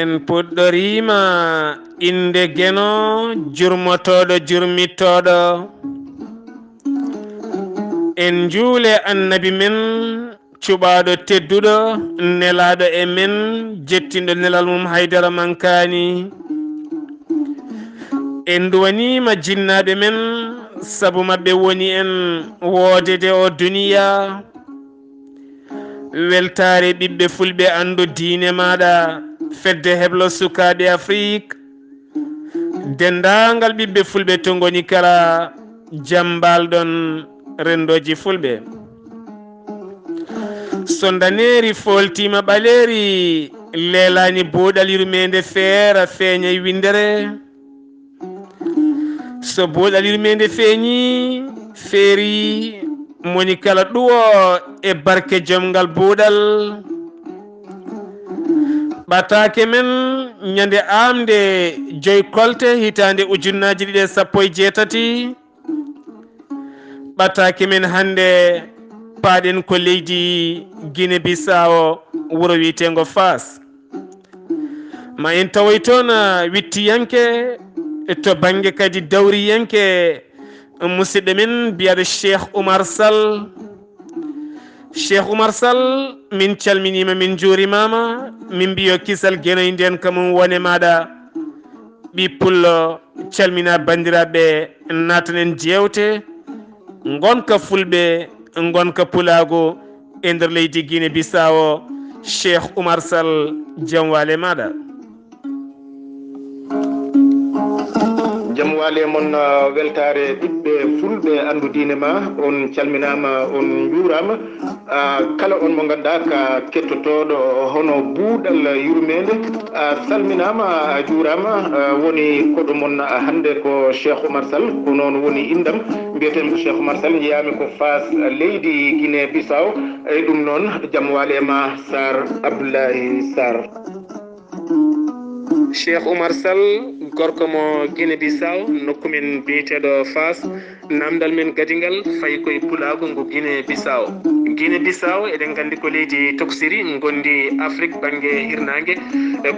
en puɗɗorima inde geno jurmotoɗo jurmittoɗo en juule annabi men cuɓaɗo tedduɗo nelaɗo e men jettinɗo nelal mum haydara mankani en duwanima jinnaɓe men saabu mabɓe woni en woodede o duniya weltare ɓiɓɓe fulɓe andu diine maɗa fedde heblo sukaɓe afrique dendagal ɓiɓɓe fulɓe to goni kala jambalɗon rendoji fulɓe so daneri foltima ɓaleri leelani boɗal yurmede feera feeña windere so boɗal yurmede feeñi feeri moni kala ɗuwo e barke jomgal buuɗal ɓatake men ñande amde joyi kolte hitande ujunnaji ɗiɗi e sappo e jeetati ɓatake men hande paaɗen ko leydi Guinée Bissau wuuro wiitengo Fas ma en tawoy toon wittiyanke to banggue kadi dawriyanke musidɗo men mbiyaɗo Cheikh Oumar Sall Cheikh Oumar Sall min calminima min juurimama min mbiyo kisal guenoy nden kamum wone maɗa ɓi pullo calmina bandiraɓe natanen jewte gonka fulɓe gonka pulago e nder leydi Guinée Bissau Cheikh Oumar Sall jam wale maɗa jam waale moon weltare ɓiɓɓe fulɓe andu diine ma on calminama on juurama kala on mo ganduɗa ka kettotoɗo hono buuɗal yurmede salminama a juurama woni koɗo moon hande ko Cheikh Oumar Sall ko noon woni indam mbiyeten ko Cheikh Oumar Sall yiyami ko Fas leydi Guinée Bissau e ɗum noon jam waale ma Sar Abdoulaye Sarr Cheikh Oumar Sall gorko mo Guinée Bissau nokku men biyeteɗo Fas namdal men gadingal fayi koye pulago ngo Guinée Bissau Guinée Bissau eɗen gandi ko leydi toksiri gondi Afrique banggue hirnangue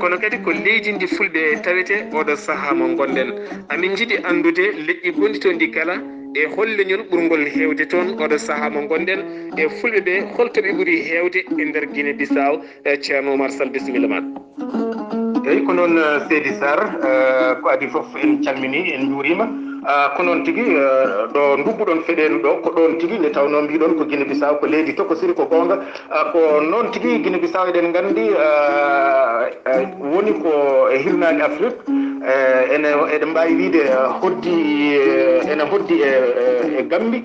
kono kadi ko leydi ndi fulɓe tawete oɗo saaha mo gonɗen amin jiiɗi andude leƴƴi gondi toon ɗi kala e hol leñol ɓurgol hewde toon oɗo saaha mo gonɗen e fulɓe ɓe holtoɓe ɓuuri hewde e nder Guinée Bissau ceerno Oumar Sall bisimilla maɗa eyyi ko noon Seydi Sarr ko adi foof en calmini en juurima ko noon tigui ɗo dubbuɗon feɗenu ɗo ko ɗon tigui nde tawno mbiɗon ko Guinée Bissau ko leydi tokosiri ko gonga ko noon tigui Guinée Bissau eɗen gandi woni ko e hirnade Afrique ene eɗen mbawi wiide hoddi ene hoddi e Gambie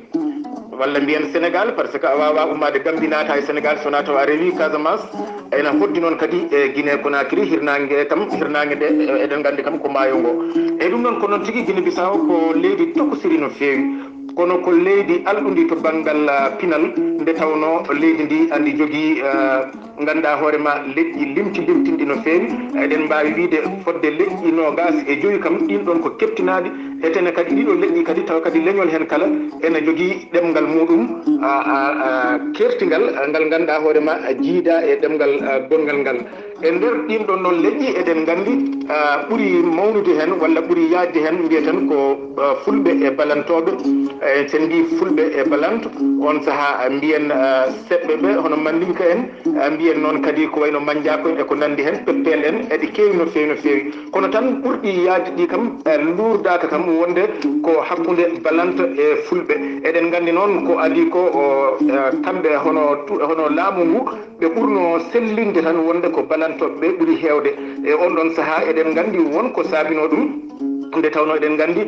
walla mbiyen Sénégal par ce que a wawa ummade Gambie naata e Sénégal sona taw a rewi Casamance ene hoddi noon kadi e Guinée Conakry hirnangue kam hirnangue nde eɗen gandi kam ko maayo ngo eyyi ɗum noon ko noon tigui Guinée Bissau ko leydi tokosiri no fewi kono ko leydi alɗudi to banggal pinal nde tawno leydi ndi andi jogui ganduɗa hoorema leƴƴi limtinɗi no fewi eɗen mbawi wiide fodde leƴƴi nogas e joyi kam ɗin ɗon ko keptinaɗi etene kadi ɗiɗo leƴƴi kadi tawa kadi leñol hen kala ene jogui ɗemgal muɗum kertigal ngal ganduɗa hoorema jiida e ɗemgal gongal ngal e nder ɗin ɗon noon leƴƴi eɗen gandi ɓuuri mawnude hen walla ɓuuri yajde hen mbiyeten ko fulɓe e balantoɓe sen mbi fulɓe e balante on saaha mbiyen seɓɓe ɓe hono mandinka en mbiyen noon kadi ko wayno mandiako en eko nandi hen peppel en eɗi kewi no fewi no fewi kono tan ɓurɗi yajde ɗi kam lurdaka kam wonde ko hakkude balante e fulɓe eɗen gandi noon ko adi ko kamɓe hono laamu ngu ɓe ɓurno sellinde tan wonde ko balantoɓe ɓe ɓuuri hewde e on ɗon saaha eɗen gandi wonko saabino ɗum nde tawno eɗen gandi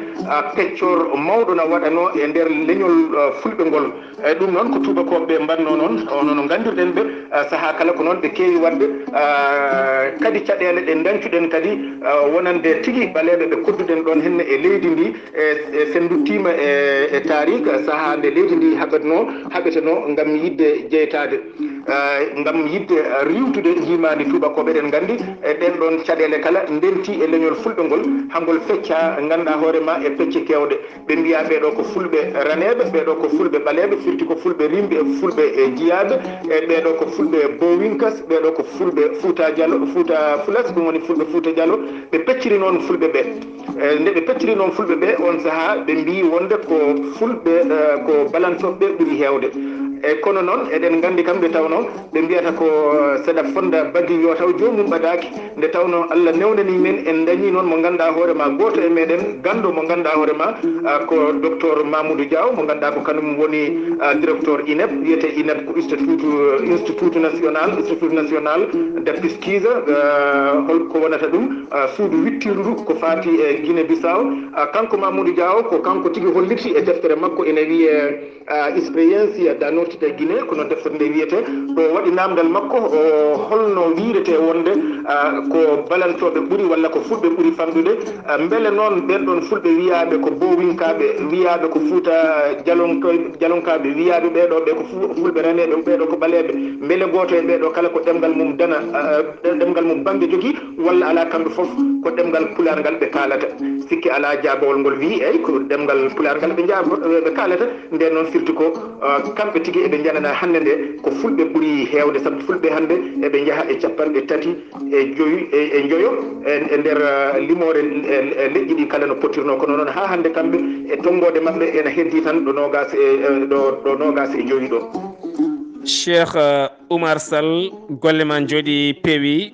peccor mawɗo no waɗano e nder leñol fulɓe ngol eyyi ɗum noon ko tubakoɓe mbanno noon no gandirɗen ɓe saaha kala ko noon ɓe kewi wadde kadi caɗele ɗe dancuɗen kadi wonande tigui ɓaleɓe ɓe kodduɗen ɗon henne e leydi ndi e sen duttima e tarik saaha nde leydi ndi haɓeteno gam yidde jeytade ngam yidde riwtude yimade tubakoɓe eɗen gandi e ɗen ɗon caɗele kala ndenti e leñol fulɓe ngol hangol fecca ganduɗa hoorema e pecce kewɗe ɓe mbiya ɓeɗo ko fulɓe raneɓe ɓeɗo ko fulɓe ɓaleɓe firti ko fulɓe rimɓe e fulɓe e jiyaɓe e ɓeɗo ko fulɓe bowinkas ɓeɗo ko fulɓe fouta diallo fouta fulas ɗum woni fulɓe fouta diallo ɓe pecciri noon fulɓe ɓe nde ɓe pecciri noon fulɓe ɓe on saaha ɓe mbi wonde ko fulɓe ko balantoɓe ɓuuri hewde e kono noon eɗen gandi kam nde tawno ɓe mbiyata ko saɗa fonda baggi yo taw jomum ɓadaki nde tawno Allah newnani men en dañi noon mo ganduɗa hoorema goto e meɗen gandu mo ganduɗa hoorema ko docteur Mamoudou Diaw mo ganduɗa ko kañum woni directeur INEP wiyete INEP ko institut national de pesquise holko wonata ɗum suudu wittirudu ko fati e Guinée Bissau kanko Mamoudou Diaw ko kanko tigui holliti e deftere makko ene wiye expérience da nortide Guinée kono deftere nde wiyete ɗo waɗi namdal makko o holno wirete wonde ko balantoɓe ɓuuri walla ko fulɓe ɓuuri famɗude beele noon ɓen ɗon fulɓe wiyaɓe ko bowinkaɓe wiyaɓe ko fouta jalonkaɓe wiyaɓe ɓeɗo ɓe ko fulɓe raneɓe ɓeɗo ko ɓaleɓe beele goto e ɓeɗo kala ko ɗemgal mum dana ɗemgal mum banggue jogui walla ala kamɓe foof ko ɗemgal pular ngal ɓe kalata sikki ala jabowol ngol wi eyyi ko ɗemgal pular ngal ɓe kalata nden noon firti ko kamɓe tigui eɓe janana hande nde ko fulɓe ɓuuri hewde saabu fulɓe hande eɓe jaaha e 3 e joyi e joyo e nder limore leƴƴi ɗi kala no potirno kono noon ha hande kamɓe e tonggode mabɓe ene heddi tan ɗo nogas e joyi ɗo. Cheikh Oumar Sall golle ma jooɗi peewi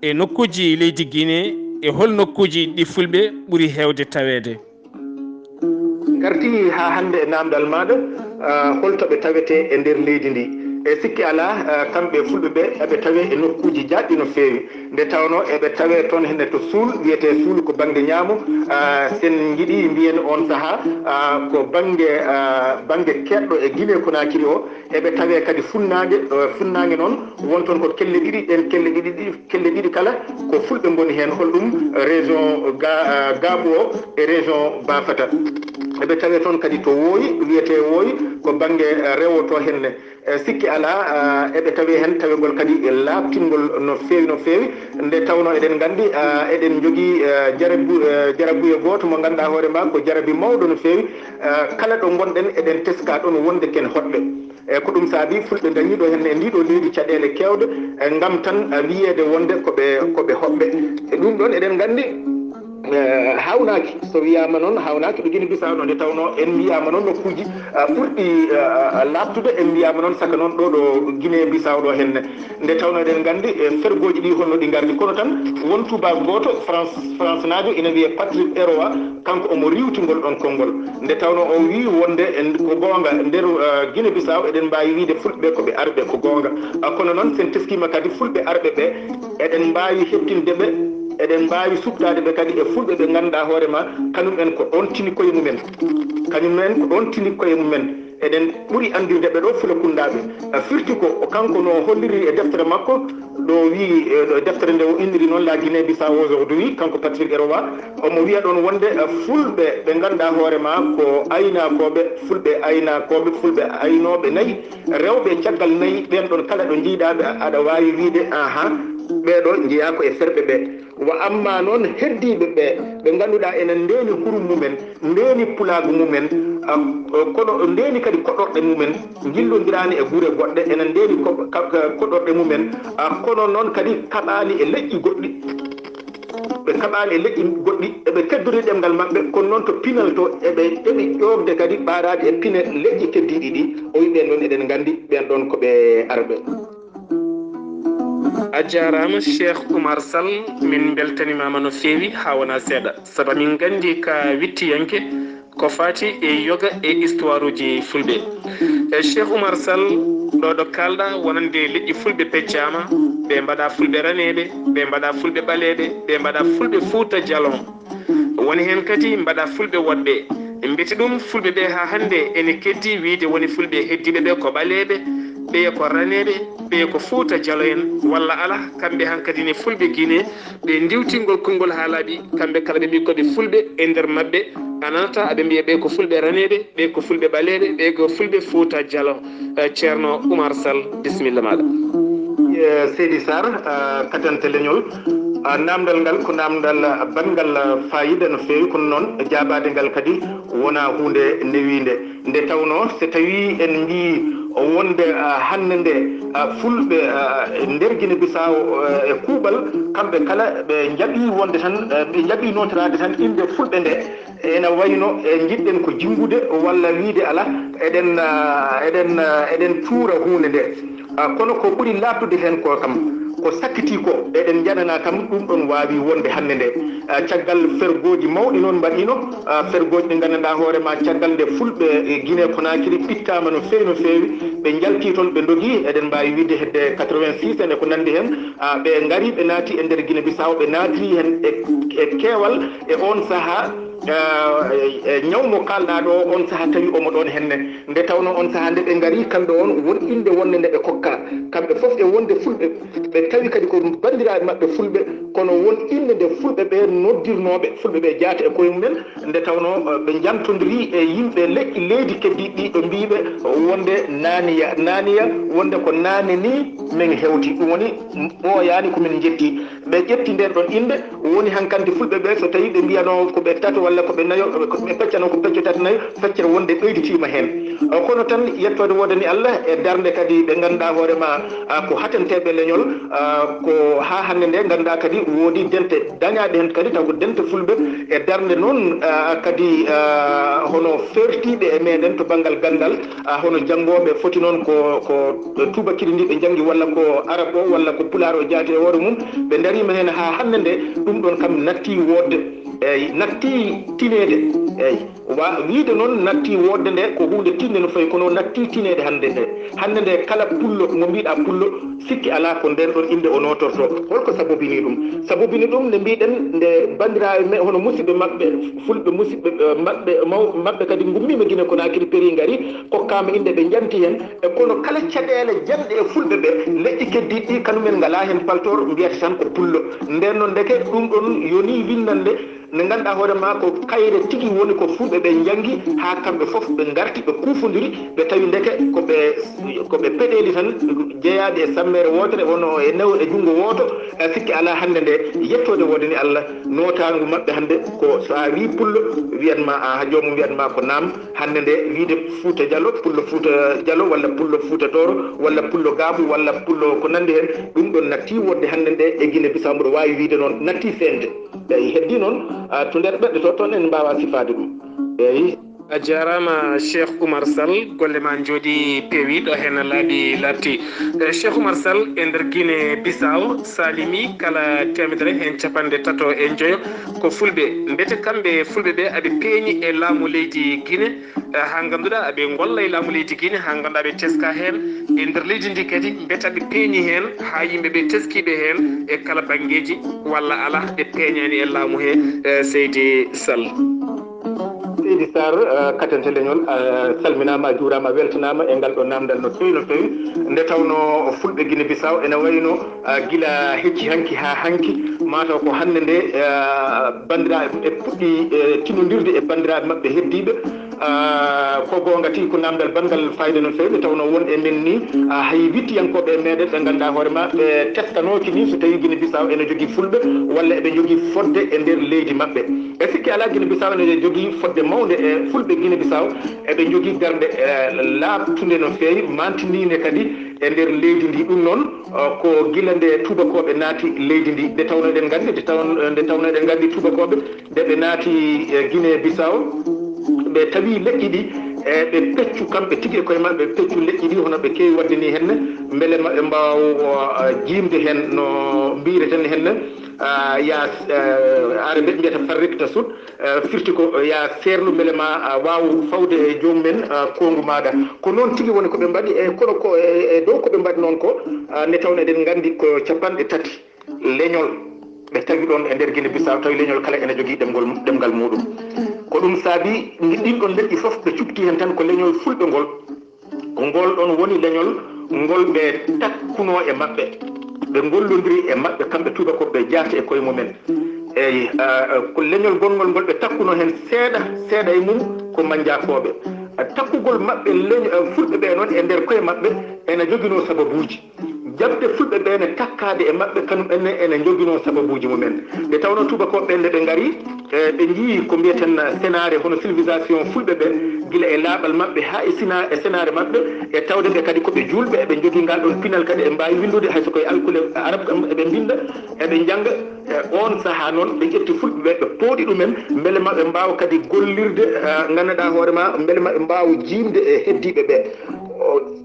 e nokkuji leydi Guinée e hol nokkuji ɗi fulɓe ɓuuri hewde tawede? garti ha hande e namdal maɗa holtoɓe tawete e nder leydi ndi e sikki ala kamɓe fulɓe ɓe eɓe tawe e nokkuji jaɗɗi no fewi nde tawno eɓe tawe toon henne to suul wiyete suul ko banggue ñaamo sen jiiɗi mbiyen on saaha ko banggue keɗɗo e Guinée Conakry o eɓe tawe kadi funnague noon won toon ko kelle ɗiɗi ɗen kelle ɗiɗi kala ko fulɓe goni hen holɗum région Gabou o e région Bafata eɓe tawe toon kadi to Wooyi wiyete Wooyi ko banggue rewoto henne sikki ala eɓe tawi hen tawegol kadi e labtingol no fewi nde tawno eɗen gandi eɗen jogui jarabuye goto mo ganduɗa hoorema ko jarabi mawɗo no fewi kala ɗo gonɗen eɗen teska ɗon wonde ken hoɗɓe e ko ɗum saabi fulɓe dañiɗo henne e ndiɗo leydi caɗele kewɗe gam tan wiyede wonde koɓe hoɓɓe e ɗum ɗon eɗen gandi hawnaki so wiyama noon hawnaki ɗo Guinée Bissau nde tawno en mbiyama noon nokkuji ɓurɗi labtude en mbiyama noon saka noon ɗo ɗo Guinée Bissau ɗo henne nde tawno eɗen gandi fergoji ɗi holno ɗi gardi kono tan won tubak goto France najo ina wiye Patrick Eroa kanko omo riwtigol ɗon konngol nde tawno o wi wonde ko gonga nder Guinée Bissau eɗen mbawi wiide fulɓe koɓe arɓe ko gonga kono noon sen teskima kadi fulɓe arɓe ɓe eɗen mbawi hebtindeɓe eɗen mbawi subtade ɓe kadi e fulɓe ɓe ganduɗa hoorema kañum en ko ɗon tini koye mumen eɗen ɓuuri andirde ɓe ɗo Fulakundaɓe firti ko kanko no holliri e deftere makko ɗo wi deftere nde o inniri noon la Guinée Bissau aujourd'hui kanko Patrick Eroa omo wiya ɗon wonde fulɓe ɓe ganduɗa hoorema ko aynakoɓe fulɓe aynoɓe nayyi rewɓe caggal nayyi ɓen ɗon kala ɗo jiiɗaɓe aɗa wawi wiide ɓeɗo jeeya ko e ferɓe ɓe wa amma noon heddiɓe ɓe ganduɗa enen ndeni hurum mumen ndeni pulagu mumen kono ndeni kadi koɗorɗe mumen jillodirani e guure goɗɗe enen ndeni koɗorɗe mumen kono noon kadi kaɓani e leƴƴi goɗɗi eɓe keddori ɗemgal maɓɓe kono noon to pinal to eɓe ɗeɓi ƴogde kadi ɓarade e pine leƴƴi keddiɗi ɗi o wi ɓen ɗon eɗen gandi ɓen ɗon koɓe arɓe. a jarama Cheikh Oumar Sall min beltanimama no fewi ha wona seeɗa saabu min gandi ka wittiyanke ko fati e yoga e histoire uji fulɓe e Cheikh Oumar Sall ɗo kalɗa wonande leƴƴi fulɓe peccama ɓe mbaɗa fulɓe raneɓe ɓe mbaɗa fulɓe ɓaleɓe ɓe mbaɗa fulɓe Fouta Djalon woni hen kadi mbaɗa fulɓe woɗɓe mbiti ɗum fulɓe ɓe ha hande ene keddi wiide woni fulɓe heddiɓe ɓe ko ɓaleɓe ɓe ko raneɓe ɓe ko Fouta Dialo en walla ala kamɓe hankkadi ne fulɓe Guinée ɓe ndiwtingol konngol haalaɓi kamɓe kala ɓe mbi koɓe fulɓe e nder maɓɓe a nanata aɓe mbiya ɓe ko fulɓe raneɓe ɓe ko fulɓe ɓaleɓe ɓe ko fulɓe Fouta Dialo ceerno Oumar Sall bisimilla maɗa. Seydi Sarr katante leñol namdal ngal ko namdal bangal fayida no feewi kono noon jaabade ngal kadi wona hunde newinde nde tawno so tawi en mbi wonde hannde nde fulɓe nder Guinée Bissau e kuuɓal kamɓe kala ɓe jaɓi wonde tan ɓe jaɓi notorade tan inde fulɓe nde ene wayno e jiɗɗen ko jinggude walla wiide ala eɗen tuura hunde nde kono ko ɓuri labtude hen ko kam ko sakkiti ko eɗen janana kam ɗum ɗon wawi wonde hannde nde caggal fergoji mawɗi noon mbaɗino fergoji ɗi gandanɗa hoorema caggal nde fulɓe Guinée Conakry ɓittama no fewi ɓe jalti toon ɓe dogui eɗen mbawi wiide hedde 86 ene ko nandi hen ɓe gaari ɓe naati e nder Guinée Bissau ɓe naatiri hen e keewal e on saaha ñawmo kalɗa ɗo on saaha tawi omo ɗon henne nde tawno on saaha nde ɓe gaari kamɓe on won inde wonde nde ɓe kokka kamɓe foof e wonde fulɓe ɓe tawi kadi ko bandiraɓe mabɓe fulɓe kono won inde nde fulɓe ɓe noddirnoɓe fulɓe ɓe jaata e koyemumen nde tawno ɓe jamtodiri e yimɓe leƴƴi leydi keddiɗi ɓe mbiɓe wonde naniya wonde ko nane ni min hewti ɗum woni ɓooyani komin jetti ɓe ƴetti nden ɗon inde woni hankkandi fulɓe ɓe so tawi ɓe mbiyano koɓe tato walla koɓe nayo ɓe peccano ko pecco tati nayo feccere wonde ɓeyditima hen kono tan yettode wodani Allah e darde kadi ɓe ganduɗa hoorema ko hatanteɓe leñol ko ha hande nde ganduɗa kadi woodi dente dañaɗe hen kadi taw ko dente fulɓe e darde noon kadi hono fertiɓe e meɗen to banggal gandal hono janggoɓe foti noon ko tubakiri ndi ɓe jangi walla ko arab o walla ko pular o jaati e hoore mum ɓe darima hen ha hande nde ɗum ɗon kam natti wodde eyyi natti tinede eyyi wiide noon natti wodde nde ko hunde tinne no fayi kono natti tinede hande nde kala pullo mo mbiɗa pullo sikki ala ko nden ɗon inde o notorto holko sabobini ɗum nde mbiɗen nde bandiraɓe hono musidɓe mabɓe fulɓe musidɓe mabɓe kadi gummima Guinée Conakry péri gaari kokkama inde ɓe janti hen e kono kala caɗele janɗe e fulɓe ɓe leƴƴi keddiɗi ɗi kañumen ngala hen paltor mbiyata tan ko pullo nden noon ndeke ɗum ɗon yoni windande nde ganduɗa hoorema ko kayre tigui woni ko fulɓe ɓe janggui ha kamɓe foof ɓe garti ɓe kufodiri ɓe tawi ndeke koɓe peɗeli tan jeeyaɓe e sammere wotere wono e new e junggo woto sikki ala hande nde yettode wodani Allah notagu mabɓe hande ko sa wi pullo wiyanma ha jomum wiyanma ko nam hande nde wiide Fouta Dialo pullo Fouta Dialo walla pullo Fouta Toro walla pullo Gaabu walla pullo ko nandi hen ɗum ɗon natti wodde hande nde e Guinée Bissau mboɗo wawi wiide noon natti fende eyyi heddi noon to nder ɓeɗɗe to toon en mbawa sifade ɗum eyyi a jarama Cheikh Oumar Sall golle ma jooɗi peewi ɗo hen laaɓi labti Cheikh Oumar Sall e nder Guinée Bissau salimi kala temedere hen capanɗe tato e joyo ko fulɓe mbete kamɓe fulɓe ɓe aɓe peeñi e laamu leydi Guinée ha ganduɗa aɓe golla e laamu leydi Guinée ha ganduɗa aɓe teska hen e nder leydi ndi kadi mbete aɓe peeñi hen ha yimɓeɓe teskiɓe hen e kala banggueji walla ala ɓe peeñani e laamu he Seydi Sall. Seydi Sarr katante leñol salminama juurama weltanama e ngal ɗo namdal no fewi nde tawno fulɓe Guinée Bissau ene wayno guila hecci hanki ha hanki mataw ko hande nde bandiraɓe e puɗɗi tinodirde e bandiraɓe mabɓe heddiɓe ko gonga ti ko namdal bangal fayida no fewi tawno won e men ni hay wittiyankoɓe e meɗen ɓe ganduɗa hoorema ɓe teskanoki ni so tawi Guinée Bissau ene jogui fulɓe walla eɓe jogui fodde e nder leydi mabɓe e sikki ala Guinée Bissau ene jogui fodde mawde e fulɓe Guinée Bissau eɓe jogui darde labtude no fewi mantinine kadi e nder leydi ndi ɗum noon ko guila nde tubakoɓe naati leydi ndi nde tawno eɗen gandi tubakoɓe nde ɓe naati Guinée Bissau ɓe tawi leƴƴi ɗi ɓe peccu kamɓe tigui e koye mabɓe ɓe peccu leƴƴi ɗi hono ɓe kewi wadde ni henne beele maɓe mbaw jimde hen no mbireten henne ya are ɓe mbiyata farrikta sud firti ko ya serlu beele ma waw fawde e jomumen kongu maɗa ko noon tigui woni koɓe mbaɗi e kono ko e dow koɓe mbaɗi noon ko nde tawno eɗen gandi ko capanɗe tati leñol ɓe tawi ɗon e nder Guinée Bissau tawi leñol kala ene jogui ɗemgal muɗum ko ɗum saabi ɗin ɗon leƴƴi foof ɓe cukti hen tan ko leñol fulɓe ngol ɗon woni leñol ngol ɓe takkuno e maɓɓe ɓe gollodiri e maɓɓe kamɓe tubakoɓe jaati e koye mumen eyi ko leñol gongol ngol ɓe takkuno hen seeɗa e mum ko mandiakoɓe takkugol maɓɓe fulɓe ɓe noon e nder koye maɓɓe ene joguino sababuji jabde fulɓe ɓe ne takkade e maɓɓe kañum enne ene joguino sababuji mumen nde tawno tubakoɓe nde ɓe gaari ɓe jii ko mbiyeten sénare hono civilisation fulɓe ɓe guila e laaɓal maɓɓe ha e sénare maɓɓe e tawde ɓe kadi koɓe julɓe eɓe jogui ngal ɗon pinal kadi e mbawi windude hayso koye alkule arabe kam eɓe binda eɓe jangga on saaha noon ɓe ƴetti fulɓe ɓe ɓe pooɗi ɗumen beele maɓe mbawa kadi gollirde ganduɗa hoorema beele maɓe mbawa jimde e heddiɓe ɓe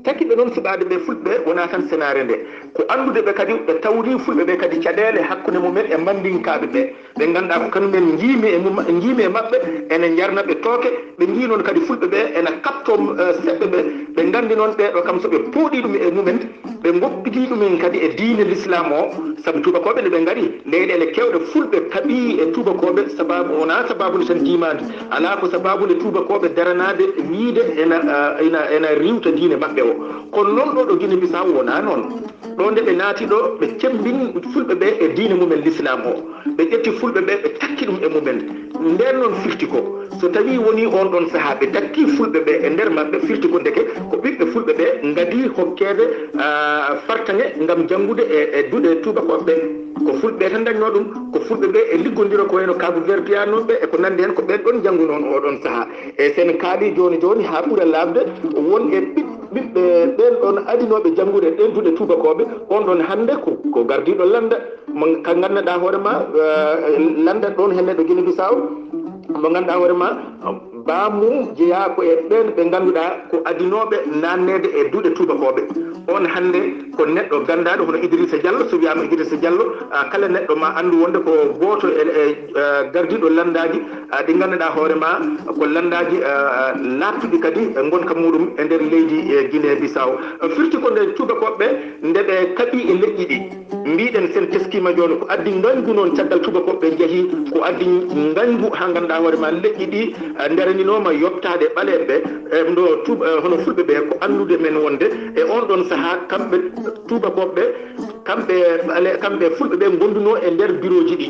takiɓe noon suɓade ɓe fulɓe ɓe wona tan sénare nde ko andude ɓe kadi ɓe tawri fulɓe ɓe kadi caɗele hakkude mumen e mandinkaɓe ɓe ɓe ganduɗa ko kañumen jiimi e maɓɓe ene jarnaɓe tooke ɓe jii noon kadi fulɓe ɓe ene kapto seɓɓe ɓe ɓe gandi noon ɓeɗo kam soɓe pooɗi ɗum e mumen ɓe goppiti ɗumen kadi e diine l'islam o saabu tubakoɓe nde ɓe gaari leyɗele kewɗe fulɓe kaaɓi e tubakoɓe sababu wona sababude tan jimade ala ko sababude tubakoɓe daranade wiide ena riwta diine maɓɓe o kono noon ɗo ɗo Guinée Bissau wona noon ɗo nde ɓe naati ɗo ɓe cembin fulɓe ɓe e diine mumen l'islam o ɓe ƴetti fulɓe ɓe ɓe takki ɗum e mumen nden noon firti ko so tawi woni on ɗon saaha ɓe takki fulɓe ɓe e nder maɓɓe firti ko ndeke ko ɓiɓɓe fulɓe ɓe gadi hokkede fartaŋe gam janngude e duuɗe tubakoɓe ko fulɓe tan dañno ɗum ko fulɓe ɓe e liggodira ko wayno Cabo Verde piyanoɓe e ko nandi hen ko ɓen ɗon janngu noon oɗon saaha e sen kaali joni ha ɓuura labde won e ɓiɓɓe ɓen ɗon adinoɓe janngude ɗen duuɗe tubakoɓe on ɗon hande ko gardiɗo landa ka ganduɗa hoorema landa ɗon hen neɗɗo Guinée Bissau mo ganduɗa hoorema bamum jeeya ko e ɓen ɓe ganduɗa ko adinoɓe nannede e duuɗe tubakoɓe on hande ko neɗɗo gandaɗo hono Idrissa Diallo so wiyama Idrissa Diallo kala neɗɗo ma andu wonde ko goto e gardiɗo landaji ɗi ganduɗa hoorema ko landaji lattuɗi kadi gonka muɗum e nder leydi Guinée Bissau firti ko nde tubakoɓe nde ɓe kaaɓi e leƴƴi ɗi mbiɗen sen teskima joni ko addi gañgu noon caggal tubakoɓe jeehi ko addi gañgu ha ganduɗa hoorema leƴƴi ɗi ndereninoma yottade ɓaleɓe ɗo hono fulɓe ɓe ko andude men wonde e on ɗon saaha kamɓe tubakoɓe kamɓe fulɓe ɓe gonduno e nder bureau ji ɗi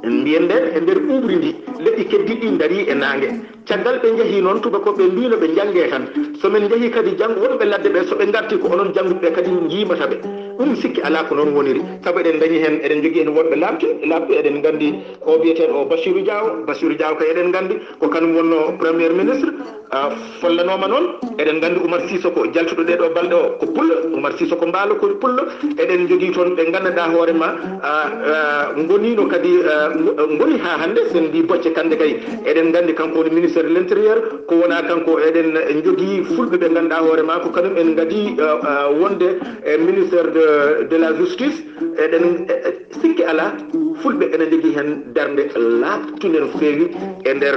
mbiyen nden e nder ɓuɓri ndi leƴƴi keddiɗi daari e nangue caggal ɓe jeehi noon tubakoɓe mbino ɓe jangge tan somin jeehi kadi wonɓe ladde ɓe soɓe garti ko onon jangguɓe kadi jimataɓe ɗum sikki ala ko noon woniri saabu eɗen dañi hen eɗen jogui hen wonɓe labɓe eɗen gandi o biyeteɗo o Bassirou Diaw kay eɗen gandi ko kañum wonno premier ministre follanoma noon eɗen gandi Oumar Sissoko jaltuɗo ɗeɗo balɗe o ko pullo Oumar Sissoko mbaalo ko pullo eɗen jogui toon ɓe ganduɗa hoorema gonino kadi goni ha hande sen mbi Bocce Kande kay eɗen gandi kanko woni ministre de l' intérieur ko wona kanko eɗen jogui fulɓe ɓe ganduɗa hoorema ko kañum en gadi wonde e ministère de la justice eɗen sikki ala fulɓe ene jogui hen darde labtude no feewi e nder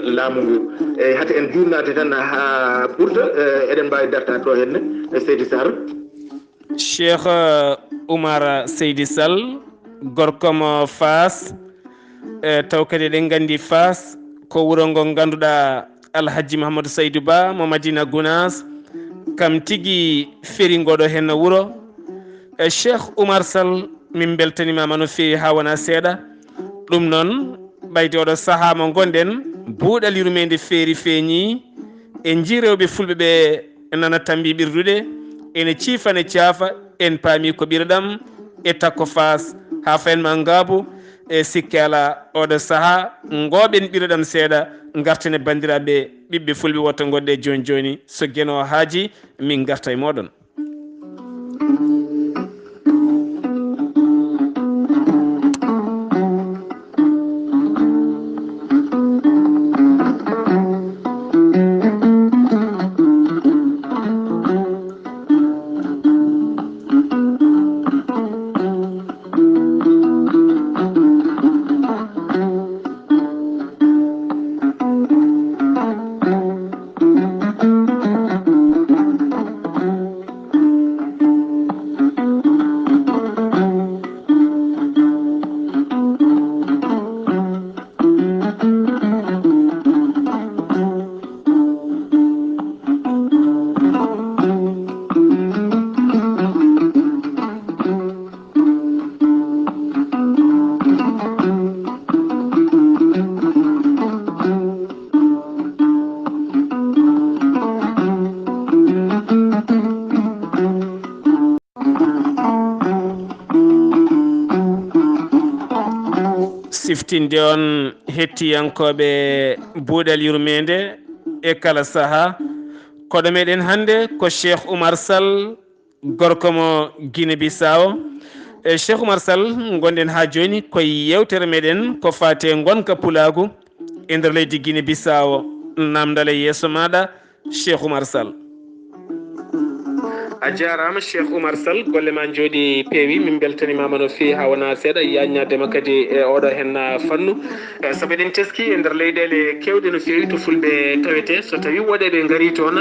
laamu ngu e hade en jurnade tan ha ɓurta eɗen mbawi dartade ɗo henne Seydi Sall Cheikh Oumar Seydi Sall gorkomo Fass taw kadi eɗen gandi Fass ko wuuro ngo ganduɗa Alhaji Mahamadou Saydou Ba mo Madina Gounas kam tigui feri ngoɗo hen no wuuro Cheikh Oumar Sall min beltanimama no fewi ha wona seeɗa ɗum noon ɓayde oɗo saaha mo gonɗen buuɗal yurmede feeri feeñi e jiirewɓe fulɓe ɓe nana tambi ɓirdude ene ciifane caafa en paami ko ɓirɗam e takko Fass ha fayen ma ngaabu e sikki ala oɗo saaha ngoɓen ɓirɗam seeɗa gartene bandiraɓe ɓiɓɓe fulɓe wotto gonɗe joni joni so gueno haaji min garta e moɗon siftinde on hettiyankoɓe buuɗal yurmede e kala saaha koɗo meɗen hannde ko Cheikh Oumar Sall gorko mo Guinée Bissau. Cheikh Oumar Sall gonɗen ha joni koye yewtere meɗen ko fate gonka pulagu e nder leydi Guinée Bissau. namdal e yeeso maɗa Cheikh Oumar Sall. a jarama Cheikh Oumar Sall golle ma jooɗi peewi min beltanimama no fewi ha wona seeɗa yañadema kadi e oɗo hen fannu saabu eɗen teski e nder leyɗele kewɗe no fewi to fulɓe tawete so tawi woɗeɓe gaari toon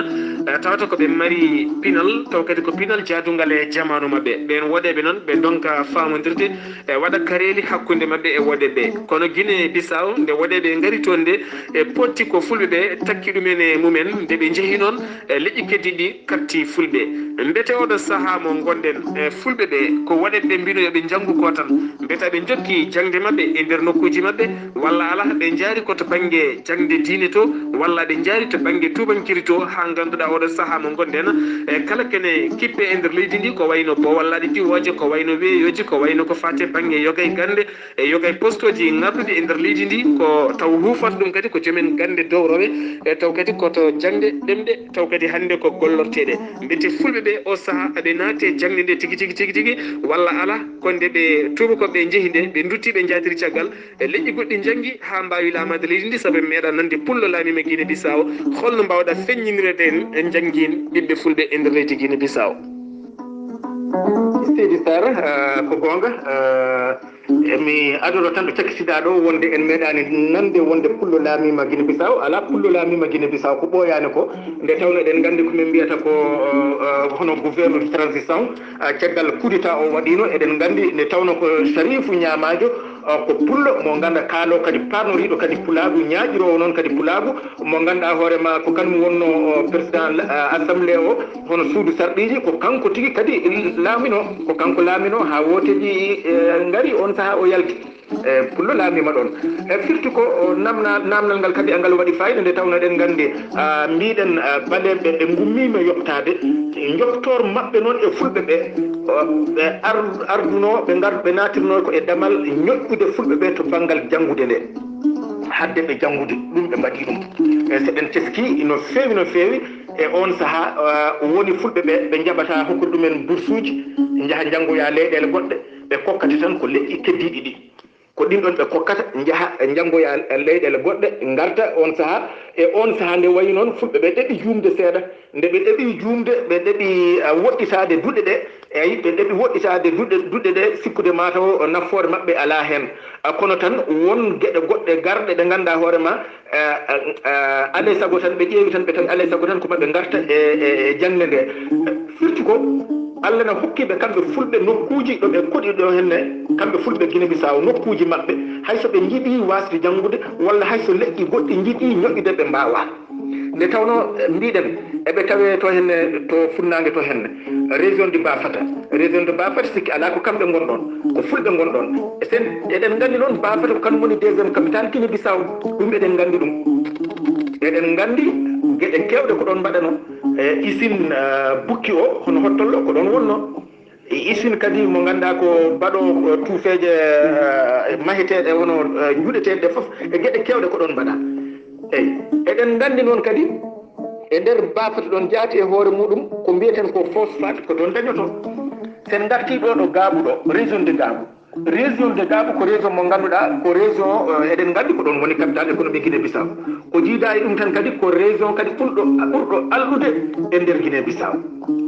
tawata koɓe mari pinal taw kadi ko pinal jaadugal e jamanu mabɓe ɓen woɗeɓe noon ɓe donka famodirde e waɗa kareli hakkude mabɓe e woɗeɓe kono Guinée Bissau nde woɗeɓe gaari toon nde e potti ko fulɓeɓe takki ɗumen e mumen nde ɓe jeehi noon leƴƴi keddi ɗi karti fulɓe mbete oɗo saaha mo gonɗen e fulɓe ɓe ko waɗeɓe mbino yoɓe janggu ko tan mbeta ɓe jokki jangde mabɓe e nder nokkuji mabɓe walla ala ɓe jaari koto banggue jangde diine to walla ɓe jaari to banggue tubankiri to ha ganduɗa oɗo saaha mo gonɗen e kala kene kippe e nder leydi ndi ko wayno bowallaɗe diwoje ko wayno weeyoji ko wayno ko fate banggue yogay gande e yogay poste uji ngarduɗi e nder leydi ndi ko taw hufata ɗum kadi ko joomen gande dowroɓe e taw kadi koto jangde ɗemɗe taw kadi hande ko gollorteɗe mbete fulɓe ɓe o saaha aɓe naate jangde nde tigui walla ala konde ɓe tubakoɓe jeehi nde ɓe dutti ɓe jatiri caggal e leƴƴi goɗɗi janggi ha mbawi lamade leydi ndi saabu meeɗa nande pullo laamima Guinée Bissau holno mbawɗa feññinirede en jangguin ɓiɓɓe fulɓe e nder leydi Guinée Bissau. Seydi Sar ko gonga mi adoro tan ɗo cakkitiɗa ɗo wonde en meeɗani nande wonde pullo laamima Guinée Bissau ala pullo laamima Guinée Bissau ko ɓooyani ko nde tawno eɗen gandi komin mbiyata ko hono gouverne de transition caggal coup d'état o waɗino eɗen gandi nde tawno ko Sharifou ñamajo ko pullo mo ganda kaalo kadi parnoriɗo kadi pulagu ñaaƴirowo noon kadi pulagu mo ganduɗa hoorema ko kañum wonno président assemblée o hono suudu sarɗiji ko kanko tigui kadi laamino ko kanko laamino ha woteji gaari on saaha o yalti pullo laamima ɗon firti ko namdal ngal kadi angal waɗi fayida nde tawno eɗen gandi mbiɗen baleɓe ɓe gummima yoɓtade joftor mabɓe noon e fulɓe ɓe ɓe arduno ɓe natirno ko e damal ñoƴƴude fulɓe ɓe to banggal janggude nde hadde ɓe janggude ɗum ɓe mbaɗi ɗum e seɗen teski no fewi e on saaha woni fulɓe ɓe ɓe jaɓata hokkude ɗumen bourse uji jaaha janggoya leyɗele goɗɗe ɓe kokkata tan ko leƴƴi keddiɗi ɗi ko ɗin ɗon ɓe kokkata jaaha janggoya leyɗele goɗɗe garta on saaha e on saaha nde wayi noon fulɓe ɓe ɗeɓi jumde seeɗa nde ɓe ɗeɓi jumde ɓe ɗeɓi woɗɗitade duɗe ɗe eyi ɓe ɗeɓi woɗɗitade duɗe ɗe sikkude mataw nafoore mabɓe ala hen kono tan won gueɗe goɗɗe garɗe ɗe ganduɗa hoorema alay saago tan ɓe ƴeewi tan ɓe tawi alay saago tan ko maɓe garta e jangde nde firti ko Allah na hokkiɓe kamɓe fulɓe nokkuji ɗo ɓe koɗi ɗo henne kamɓe fulɓe Guinée Bissau nokkuji mabɓe hayso ɓe jiiɗi wasde janggude walla hayso leƴƴi goɗɗi jiiɗi ñoƴƴude ɓe mbawa nde tawno mbiɗen eɓe tawe to henne to funnague to henne région de Bafata sikki ala ko kamɓe gonɗon ko fulɓe gonɗon sen eɗen gandi noon Bafata ko kañum woni deuxiéme capitale Guinée Bissau ɗum eɗen gandi ɗum eɗen gandi gueɗe kewɗe ko ɗon mbaɗano usine bukki o hono hottollo ko ɗon wonno usine kadi mo ganduɗa ko mbaɗo tuufeje maheteɗe wono juuɗeteɗe foof e gueɗe kewɗe ko ɗon mbaɗa eyyi eɗen gandi noon kadi e nder Bafata ɗon jaati e hoore muɗum ko mbiyeten ko phosphate ko ɗon dañoto sen garti ɗo ɗo Gaabu ɗo région de Gaabu ko région mo ganduɗa ko région eɗen gandi ko ɗon woni capital économique Guinée Bissau ko jiida e ɗum tan kadi ko région kadi ɓurɗo alɗude e nder Guinée Bissau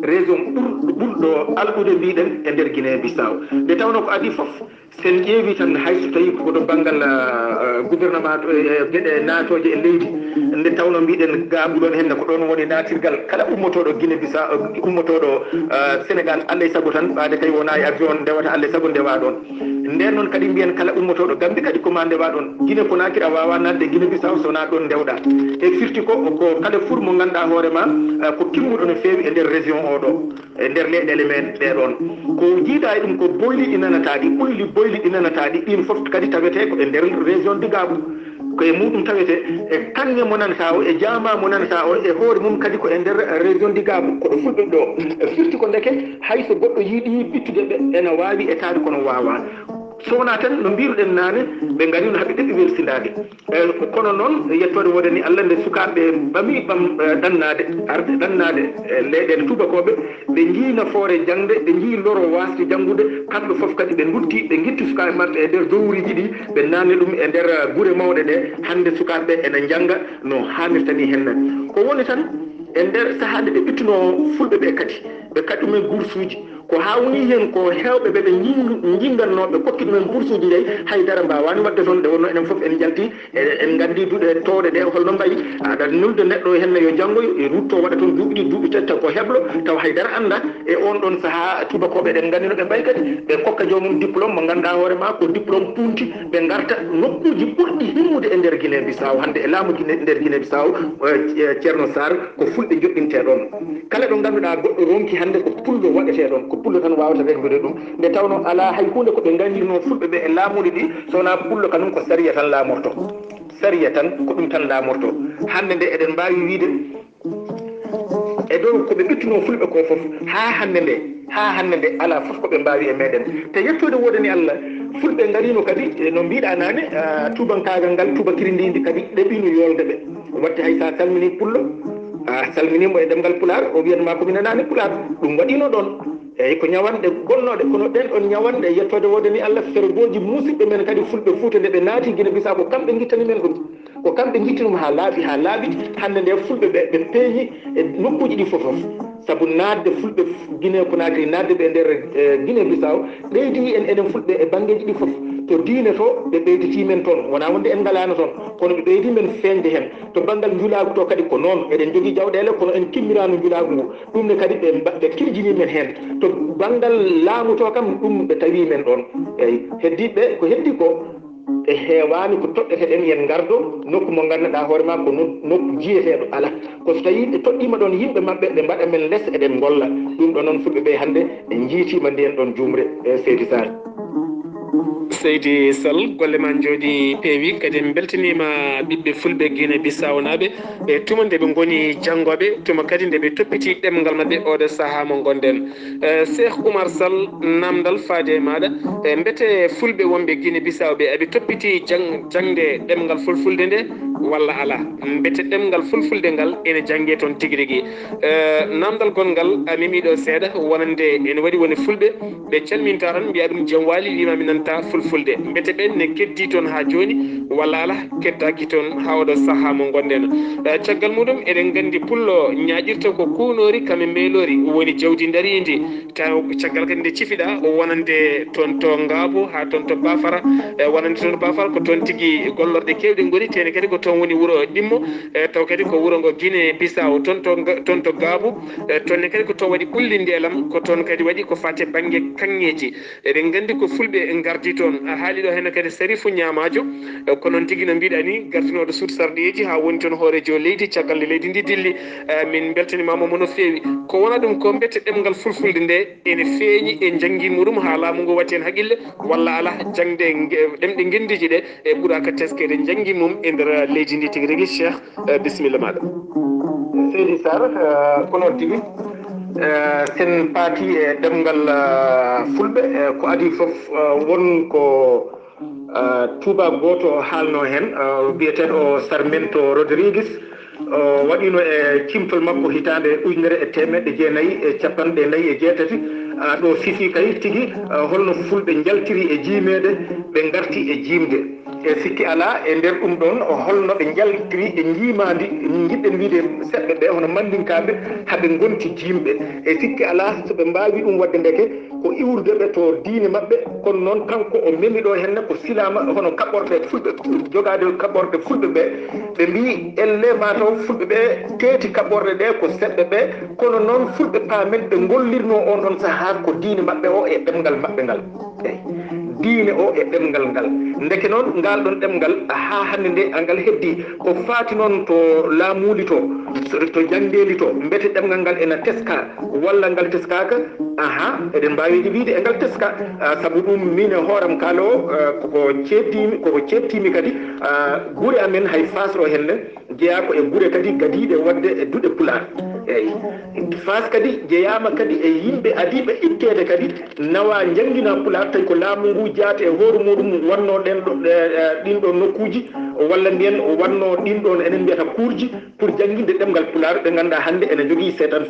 région ɓurɗo alɗude mbiɗen e nder Guinée Bissau nde tawno ko adi foof sen ƴeewi tan hayso tawi koɗo banggal gouvernement gueɗe naatoje e leydi nde tawno mbiɗen Gaabu ɗon henne ko ɗon woni natirgal kala ummotoɗo Guinée Bissau ummotoɗo Sénégal allay saago tan ɓaade kay wona e avion ndewata allay saago ndewa ɗon nden noon kadi mbiyen kala ummotoɗo Gambie kadi koma ndewa ɗon Guinée Conakry a wawa nadde Guinée Bissau sowona ɗon ndewɗa e firti ko kala four mo ganduɗa hoorema ko timmuɗo no fewi e nder région oɗo e nder leyɗele men ɗeɗon ko jiiɗa e ɗum ko boyliɗi nanataɗi ɓulli boyliɗi nanataɗi ɗin foof kadi tawete ko e nder région de Gaabu koye muɗum tawete e kanŋe mo nanata o e jama mo nanata o e hoore mum kadi ko e nder région de Gaabu koɗo fulɓe ɗo firti ko ndeke hayso goɗɗo yiiɗi ɓittude ɓe ene wawi etade kono wawa sowna tan no mbiruɗen nane ɓe garino haɓe ɗeɓi welsindade kono noon yettode wodani Allah nde sukaɓe ɓami ɓam ɗannade arde ɗannade leyɗele tubakoɓe ɓe jii nafoore jangde ɓe jii loro wasde janggude kamɓe foof kadi ɓe dutti ɓe guitti sukaɓe mabɓe e nder dowriji ɗi ɓe nanni ɗum e nder guure mawɗe ɗe hande sukaɓe ene jangga no hannirta ni henna ko woni tan e nder sahade ɓe ɓittuno fulɓe ɓe kadi ɓe kadi ɗumen bourse uji ko ha woni hen ko hewɓe ɓe ɓe jingannoɓe kokki ɗumen bourse uji ɗi haydara mbawani wadde toon nde wonno enen foof en jalti en gandi duuɗe towɗe ɗe holno mbayi aɗa nulde neɗɗo henne yo janggoyo e rutto waɗa toon duuɓi ɗi duuɓi tati taw ko heblo taw haydara anda e on ɗon saaha tubakoɓe ɗen gandi no ɓe mbayi kadi ɓe kokka jomum diplôme mo ganduɗa hoore ma ko diplôme punti ɓe garta nokkuji ɓurɗi himmude e nder Guinée Bissau hande e laamu nder Guinée Bissau ceerno Sar ko fulɓe joɗɗinte ɗon kala ɗo ganduɗa goɗɗo ronki hande ko pullo waɗete ɗon ko pullo tan wawata reglude ɗum nde tawno ala hay hunde koɓe gandino fulɓe ɓe e laamuɗe ɗi sowona pullo kanum ko sariya tan laamorto sariya tan ko ɗum tan laamorto hande nde eɗen mbawi wiide e dow koɓe ɓittuno fulɓe ko foof ha hande nde ala foof koɓe mbawi e meɗen te yettude wodani Allah fulɓe garino kadi no mbiɗa nane tubankagal ngal tubakiri ndi kadi ɗeɓino yolde ɓe watte hay sa salmini pullo a salminimo e ɗemgal pular o wiyanma komi nanani pular ɗum waɗino ɗon eyyi ko ñawanɗe gonnoɗe kono ɗen ɗon ñawanɗe yettode wodani Allah fergoji musidɓe men kadi fulɓe Fouta nde ɓe naati Guinée Bissau ko kamɓe guittani men ɗum ko kamɓe guittinum ha laaɓi hande nde fulɓe ɓe ɓe peeñi e nokkuji ɗi fofof saabu nadde fulɓe Guinée Conakry nadde ɓe nder Guinée Bissau ɓeydi en enen fulɓe e banggueji ɗi foof to diine to ɓe ɓeyditi men toon wona wonde en galano toon kono ɓe ɓeydi men feñde hen to banggal julagu to kadi ko noon eɗen jogui jawɗele kono en kimmirano julagu ngu ɗum ne kadi ɓe kirjini men hen to banggal laamu to kam ɗum ɓe tawi men ɗon eyyi heddiɓe ko heddi ko e heewani ko toɗɗeteɗen yen gardo nokku mo ganduɗa hoore ma ko nokku jiyeteɗo ala ko so tawi ɓe toɗɗima ɗon yimɓe mabɓe ɓe mbaɗa men less eɗen golla ɗum ɗo noon fulɓe ɓe hande ɓe jiitima ndihen ɗon jumre Seydi Sall Seydi Sall golle ma jooɗi peewi kadi en beltanima ɓiɓɓe fulɓe Guinée Bissau naɓe e tuma nde ɓe goni janggoɓe tuma kadi nde ɓe toppiti ɗemgal mabɓe oɗo saaha mo gonɗen Cheikh Oumar Sall namdal faade e maɗa mbete fulɓe wonɓe Guinée Bissau ɓe eɓe toppiti jangde ɗemgal fulfulde nde walla ala mbete ɗemgal fulfulde ngal ene jangge toon tigui rigui namdal gongal a memiɗo seeɗa wonande ene waɗi woni fulɓe ɓe calminta tan mbiya ɗum jaam waali wimami nanta fulfulde mbete ɓen ne keddi toon ha joni walla ala keddaki toon ha oɗo saaha mo gonɗen caggal muɗum eɗen gandi pullo ñaƴirta ko kunori kame meelori woni jawdi daridi taw caggal kadi nde cifiɗa wonande toon to Ngabo ha toon to Bafara wonande toon Bafara ko toon tigui gollorɗe kewɗe goni tene kadi ko toon woni wuuro ɗimmo taw kadi ko wuuro ngo Guinée Bissau toon to Gabo toonne kadi ko toon waɗi ɓulli ndelam ko toon kadi waɗi ko fate banggue kanŋeji eɗen gandi ko fulɓe gardi toon a haali ɗo hen kadi Sarifou ñamajo ko noon tigui no mbiɗa ni gardinoɗo suudu sarɗeji ha woni toon hoorejo leydi caggal nde leydi ndi dilli min beltanimamo no fewi ko wona ɗum ko mbete ɗemgal fulfulde nde ene feeñi e janggi muɗum ha laamu ngu watti hen haqqille walla ala jangde ɗemɗe guendiji ɗe e ɓuuraka teskede janggi mum e nder leydi ndi tigui rigui Cheikh bisimilla maɗa Seydi Sar ko noon tigui sen paati e ɗemgal fulɓe ko adi foof won ko tuba goto haalno hen biyeteɗo Sarmento Rodrigues waɗino e cimtol makko hitande 1949 ɗo fifi kay tigui holno fulɓe jaltiri e jiimede ɓe garti e jimde e sikki ala e nder ɗum ɗon holno ɓe jaltiri e jiimadi jiɗɗen wiide seɗɓe ɓe hono mandinkaɓe haaɓe gonti jimɓe e sikki ala soɓe mbawi ɗum wadde ndeke ko iwrdeɓe to diine mabɓe kono noon kanko o memi ɗo henne ko silama hono kaɓorɗe fulɓe jogade kaɓorɗe fulɓe ɓe ɓe mbi elle mataw fulɓe ɓe teeti kaɓorɗe ɗe ko seɗɓe ɓe kono noon fulɓe paamen ɓe gollirno on ɗon saaha ko diine mabɓe o e ɗemgal mabɓe ngal diine o e ɗemgal ngal ndeke noon ngal ɗon ɗemgal ha hande nde angal heddi ko faati noon to laamuli to jangdeli to mbete ɗemgal ngal ena teska walla ngal teskaka eɗen mbawi wiide e ngal teska saabu ɗum min e hooram kaalo koko cettimi kadi guure amen hay fasro henne jeeya ko e guure kadi gadiɗe wadde e duuɗe pular eyyi fas kadi jeeyama kadi e yimɓe adiɓe ittede kadi nawa jangguina pulaar tawi ko laamu ngu jaata e hoore muɗum wanno ɗen ɗo ɗin ɗon nokkuji walla mbiyen wanno ɗin ɗon enen mbiyata kuurji pour jangguinde ɗemgal pulaar ɓe ganduɗa hannde ene jogui seedan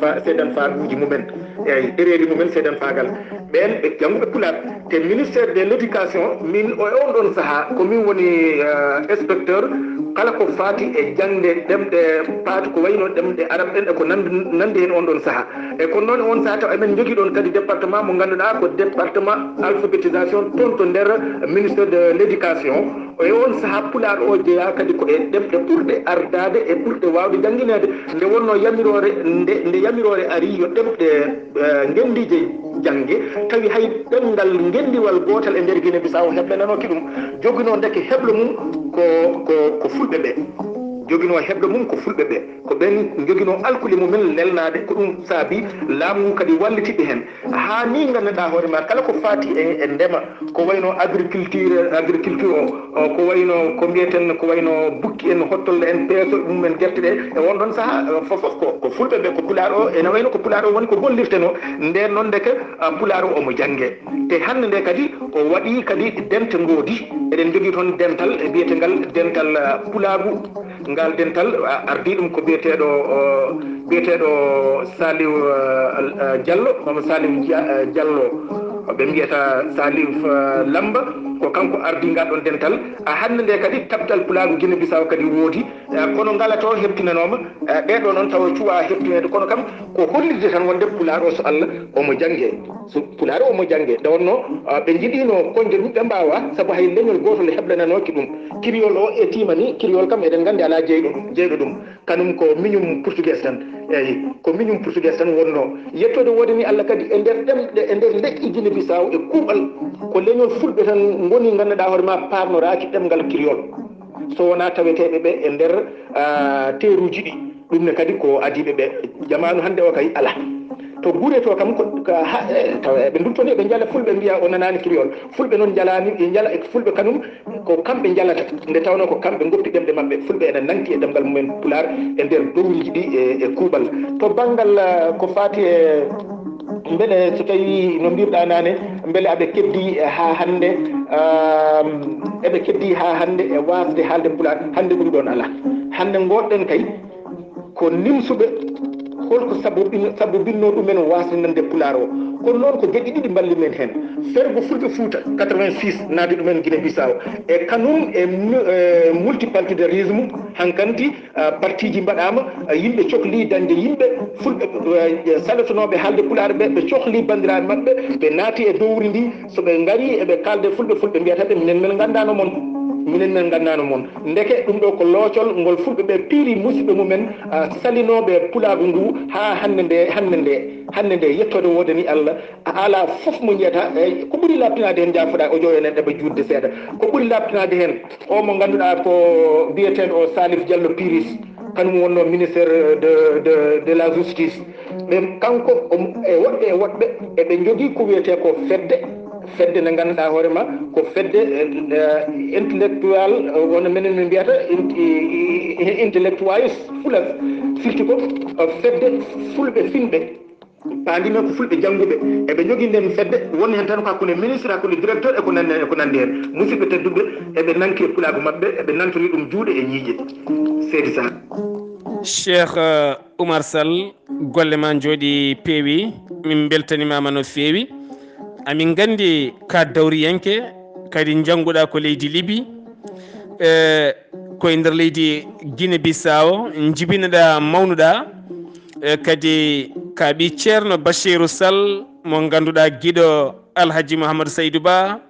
faaɗuji mumen eyyi ɗereji mumen seedan faagal ɓen ɓe jangguɓe pulaar te ministére de l' éducation min o on ɗon saaha komin woni inspecteur kala ko faati e jangde ɗemɗe paati ko wayno ɗemɗe arab ɗen e ko nandi hen on ɗon saaha e kono noon on saaha taw emen jogui ɗon kadi département mo ganduɗa ko département alphabétisation toon to nder ministére de l' éducation e on saaha pulaar o jeeya kadi ko e ɗemɗe ɓurɗe ardade e ɓurɗe wawde jangguinede nde wonno yamirore nde yamirore ari yo ɗemɗe gendije jangge tawi hay ɗemgal gendiwal gotal e nder Guinée Bissau heɓɓe nanoki ɗum joguino ndeke heɓlo mum ko fulɓe ɓe joguino heɓlo mum ko fulɓe ɓe ko ɓen joguino alkuli mumen lelnade ko ɗum saabi laamu kadi wallitiɓe hen ha ni ganduɗa hoore ma kala ko faati e ndema ko wayno agriculture o ko wayno ko mbiyeten ko wayno bukki en hottolle en peeso mumen guerte ɗe e on ɗon saaha fofof ko fulɓe ɓe ko pulaar o ene wayno ko pulaar o woni ko gollirteno nden noon deke pulaar o omo jangge te hande nde kadi o waɗi kadi dente ngoodi eɗen jogui toon dental e biyetengal dental pulaagu ngal dental ardi ɗum ko biyeteɗo Salif Diallo mamo Salif Diallo ɓe mbiyata Salif Lamba ko kanko ardi ngal ɗon dental hande nde kadi tabtal pulaagu Guinée Bissau kadi woodi kono ngala to heptinanoma ɓeɗo noon tawa cuwa heptinede kono kam ko hollirde tan wonde pulaar o so Allah omo jangge so pulaar o omo jangge nde wonno ɓe jiiɗino konde ɗum ɓe mbawa saabu hay leñol gotol heɓlananoki ɗum kiriol o e timani kiriol kam eɗen gandi ala jeyɗo ɗum kanum ko miñum portugais tan eyyi ko miñum portugais tan wonno yettode wodani Allah kadi e nder ɗemɗe e nder leƴƴi Guinée Bissau e kuuɓal ko leñol fulɓe tan goni ganduɗa hoore ma parnoraki ɗemgal kiriol so wona taweteɓe ɓe e nder teruji ɗi ɗum ne kadi ko adiɓe ɓe jamanu hande o kay ala to guure to kam taw ɓe duttoni ɓe jala fulɓe mbiya o nanani kiriol fulɓe noon jalani ɓe jala e fulɓe kanum ko kamɓe jalata nde tawno ko kamɓe goppi ɗemɗe mabɓe fulɓe ene nanki e ɗemgal mumen pulaar e nder dowriji ɗi e kuuɓal to banggal ko fati e beele so tawi no mbirɗa nane beele aɓe keddi ha hande eɓe keddi ha hande e wasde haalde pulaar hande ɗum ɗon ala hande goɗɗen kay ko nimsuɓe holko sabobinno ɗumen wasnande pulaar o kono noon ko gueɗe ɗiɗi balli men hen fergo fulɓe Fouta 86 naadi ɗumen Guinée Bissau e kanum e multipartidarisme hankanti parti ji mbaɗama yimɓe cohli dañde yimɓe fulɓe salatonoɓe haalde pulaar ɓe ɓe cohli bandiraɓe mabɓe ɓe naati e dowri ndi soɓe gaari eɓe kalde fulɓe mbiyataɓe minen men gandano moon ndeke ɗum ɗo ko loocol ngol fulɓe ɓe piiri musidɓe mumen salinoɓe pulaagu ngu ha hande nde yettode wodani Allah ala fof mo jiyata eyyi ko ɓuuri labtinade hen jafoɗa o joyo nen ɗeɓa juurde seeɗa ko ɓuuri labtinade hen o mo ganduɗa ko biyeteɗo o Salif Diallo Piris kanum wonno ministére de la justice ɓe kanko e woɗɓe eɓe jogui ko wiyete ko fedde nde ganduɗa hoorema ko fedde intellectuel wona minen min mbiyata intellectualis fulas firti ko fedde fulɓe finɓe paandime ko fulɓe jangguɓe eɓe jogui nden fedde woni hen tan ko hakkude ministre hakkude directeur e ko nandi hen musidɓe tedduɓe eɓe nanki e pulaagu mabɓe eɓe nantori ɗum juuɗe e ñiiƴe seydi Sah. Cheikh Oumar Sall golle ma jooɗi peewi min beltanimama no feewi amin gandi ka dawriyanke kadi jangguɗa ko leydi Liby koye nder leydi Guinée Bissau jibinoɗa mawnuɗa kadi ka ɓi ceerno Bachirou Sall mo ganduɗa guiɗo Alhaji Mouhamadou Saydou Ba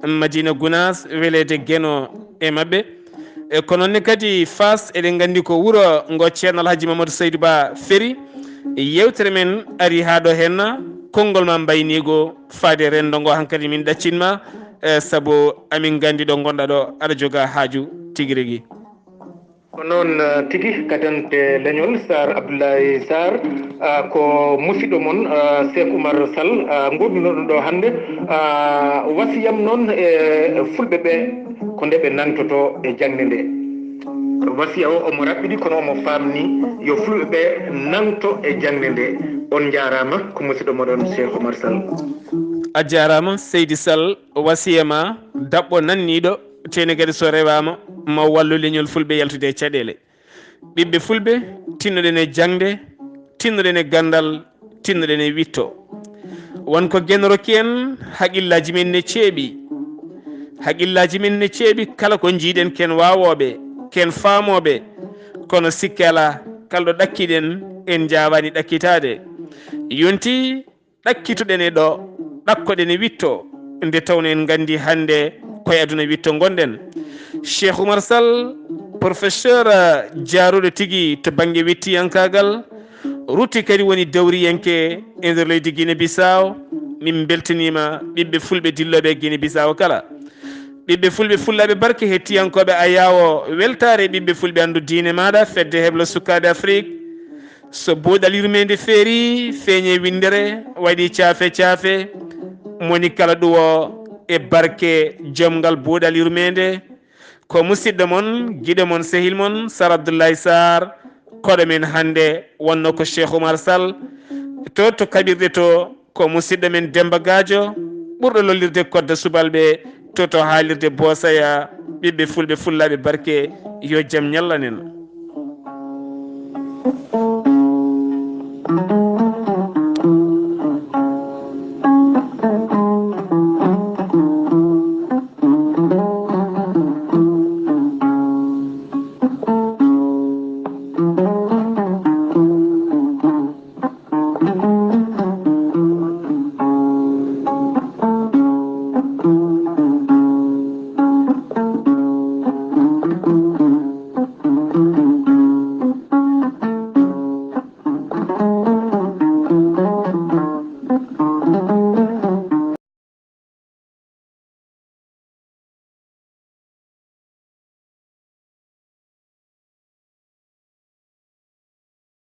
Madina Gounas welede gueno e mabɓe kono noon kadi Fass eɗen gandi ko wuuro ngo ceerno Alhaji Mamadou Saydou Ba feeri yewtere men ari ha ɗo henna konngol ma mbaynigo faade rendo ngo hankkadi min ɗaccinma saabu amin gandi ɗo gonɗa ɗo aɗa joga haaju tigui rigui ko noon tigui kadante leñol Sar Abdoulaye Sarr ko musidɗo moon Cheikh Oumar Sall gonɗunoɗo ɗo hande wasiyam noon e fulɓe ɓe ko nde ɓe nantoto e jangde nde wasiya o omo raɓɓiɗi kono omo famni yo fulɓe ɓe nanto e jangde nde. On jarama ko musidɗo moɗon Cheikh Oumar Sall. a jarama Seydi Sall, wasiya ma dabɓo nanniɗo tene kadi so rewama ma wallu leñol fulɓe yaltude e caɗele. ɓiɓɓe fulɓe tinnoɗen e jangde, tinnoɗen e gandal, tinnoɗen e witto. wonko genoroki en haqillaji men ne ceeɓi, haqillaji men ne ceeɓi kala ko jiiɗen ken wawoɓe ken faamoɓe, kono sikki ala kalɗo ɗakkiɗen en jawani ɗakkitade. yonti ɗakkituɗen e ɗo ɗakkoɗen e witto nde tawno en gandi hande koye aduna witto gonɗen. Cheikh Oumar Sall, professeur jaaruɗo tigui to banggue wittiyankagal, rutti kadi woni dawriyanke e nder leydi Guinée Bissau. min beltanima ɓiɓɓe fulɓe dilloɓe e Guinée Bissau kala, ɓiɓɓe fulɓe fullaɓe barke hettiyankoɓe a yawo weltare ɓiɓɓe fulɓe andu diine maɗa fedde heblo sukkade Afrique. so boɗal yurmede feeri feeñe windere waɗi caafe moni kala ɗuwo e barke jomgal boɗal yurmede ko musidɗo moon guiɗo moon sehil moon Sar Abdoulaye Sarr koɗo men hande wonno ko Cheikh Oumar Sall. to kaɓirɗe to ko musidɗo men Demba Gadio ɓurɗo lollirde kodde subalɓe to haalirde Boosaya. ɓiɓɓe fulɓe fullaɓe barke yo jaam ñallanen.